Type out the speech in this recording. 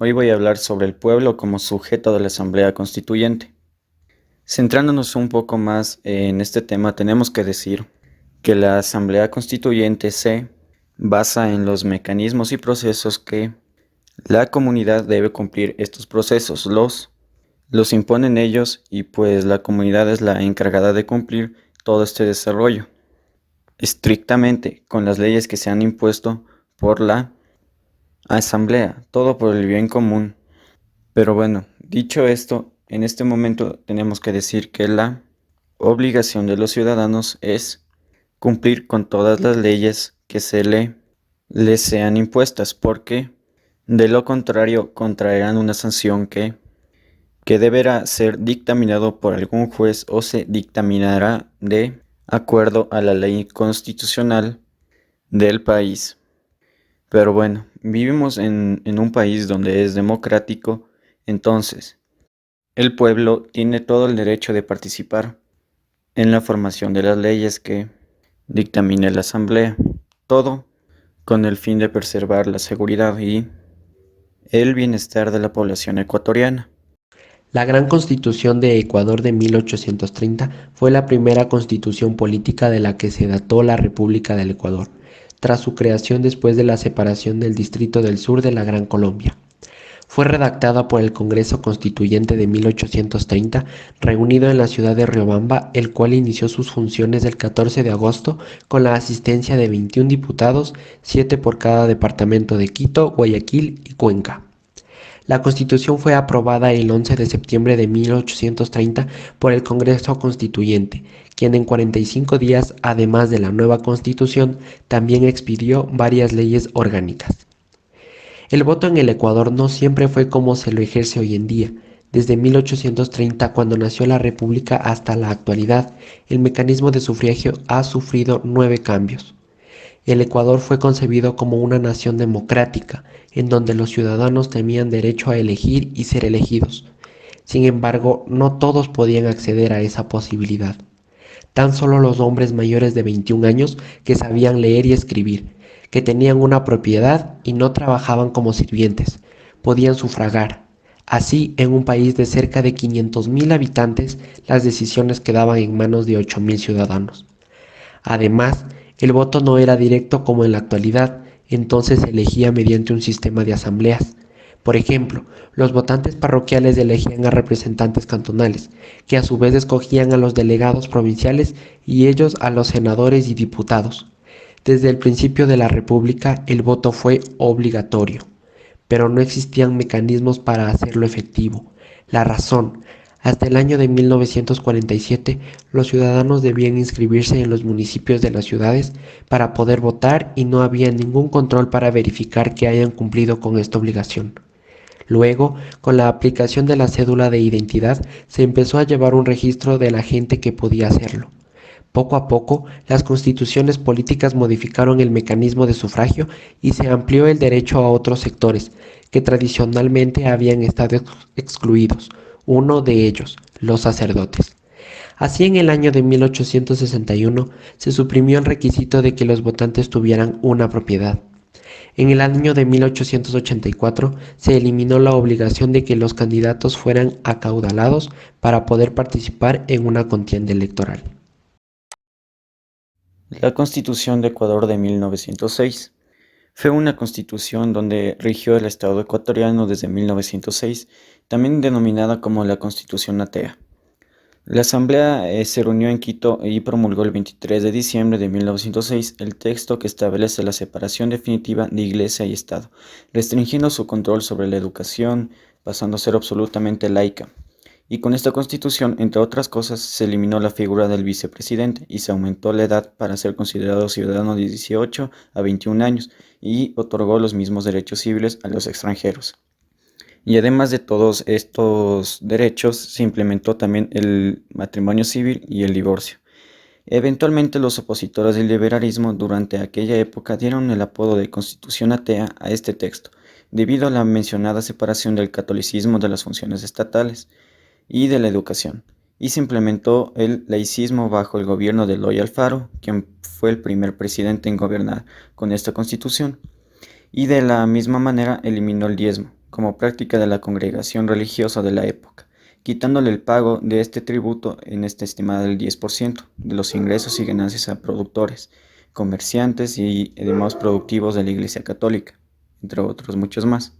Hoy voy a hablar sobre el pueblo como sujeto de la Asamblea Constituyente. Centrándonos un poco más en este tema, tenemos que decir que la Asamblea Constituyente se basa en los mecanismos y procesos que la comunidad debe cumplir. Estos procesos los imponen ellos y pues la comunidad es la encargada de cumplir todo este desarrollo estrictamente con las leyes que se han impuesto por la Asamblea, todo por el bien común. Pero bueno, dicho esto, en este momento tenemos que decir que la obligación de los ciudadanos es cumplir con todas las leyes que les sean impuestas, porque de lo contrario contraerán una sanción que deberá ser dictaminado por algún juez o se dictaminará de acuerdo a la ley constitucional del país. Pero bueno, vivimos en un país donde es democrático, entonces el pueblo tiene todo el derecho de participar en la formación de las leyes que dictamine la Asamblea, todo con el fin de preservar la seguridad y el bienestar de la población ecuatoriana. La Gran Constitución de Ecuador de 1830 fue la primera constitución política de la que se dató la República del Ecuador, tras su creación después de la separación del Distrito del Sur de la Gran Colombia. Fue redactada por el Congreso Constituyente de 1830, reunido en la ciudad de Riobamba, el cual inició sus funciones el 14 de agosto con la asistencia de 21 diputados, 7 por cada departamento de Quito, Guayaquil y Cuenca. La Constitución fue aprobada el 11 de septiembre de 1830 por el Congreso Constituyente, quien en 45 días, además de la nueva Constitución, también expidió varias leyes orgánicas. El voto en el Ecuador no siempre fue como se lo ejerce hoy en día. Desde 1830, cuando nació la República, hasta la actualidad, el mecanismo de sufragio ha sufrido 9 cambios. El Ecuador fue concebido como una nación democrática, en donde los ciudadanos tenían derecho a elegir y ser elegidos. Sin embargo, no todos podían acceder a esa posibilidad. Tan solo los hombres mayores de 21 años que sabían leer y escribir, que tenían una propiedad y no trabajaban como sirvientes, podían sufragar. Así, en un país de cerca de 500.000 habitantes, las decisiones quedaban en manos de 8.000 ciudadanos. Además, el voto no era directo como en la actualidad, entonces se elegía mediante un sistema de asambleas. Por ejemplo, los votantes parroquiales elegían a representantes cantonales, que a su vez escogían a los delegados provinciales y ellos a los senadores y diputados. Desde el principio de la República el voto fue obligatorio, pero no existían mecanismos para hacerlo efectivo. La razón: hasta el año de 1947, los ciudadanos debían inscribirse en los municipios de las ciudades para poder votar y no había ningún control para verificar que hayan cumplido con esta obligación. Luego, con la aplicación de la cédula de identidad, se empezó a llevar un registro de la gente que podía hacerlo. Poco a poco, las constituciones políticas modificaron el mecanismo de sufragio y se amplió el derecho a otros sectores que tradicionalmente habían estado excluidos, uno de ellos, los sacerdotes. Así, en el año de 1861 se suprimió el requisito de que los votantes tuvieran una propiedad. En el año de 1884 se eliminó la obligación de que los candidatos fueran acaudalados para poder participar en una contienda electoral. La Constitución de Ecuador de 1906 fue una constitución donde rigió el Estado ecuatoriano desde 1906, también denominada como la Constitución Atea. La Asamblea se reunió en Quito y promulgó el 23 de diciembre de 1906 el texto que establece la separación definitiva de Iglesia y Estado, restringiendo su control sobre la educación, pasando a ser absolutamente laica. Y con esta constitución, entre otras cosas, se eliminó la figura del vicepresidente y se aumentó la edad para ser considerado ciudadano de 18 a 21 años y otorgó los mismos derechos civiles a los extranjeros. Y además de todos estos derechos, se implementó también el matrimonio civil y el divorcio. Eventualmente los opositores del liberalismo durante aquella época dieron el apodo de Constitución Atea a este texto, debido a la mencionada separación del catolicismo de las funciones estatales y de la educación, y se implementó el laicismo bajo el gobierno de Eloy Alfaro, quien fue el primer presidente en gobernar con esta constitución, y de la misma manera eliminó el diezmo, como práctica de la congregación religiosa de la época, quitándole el pago de este tributo en esta estimada del 10% de los ingresos y ganancias a productores, comerciantes y demás productivos de la Iglesia Católica, entre otros muchos más.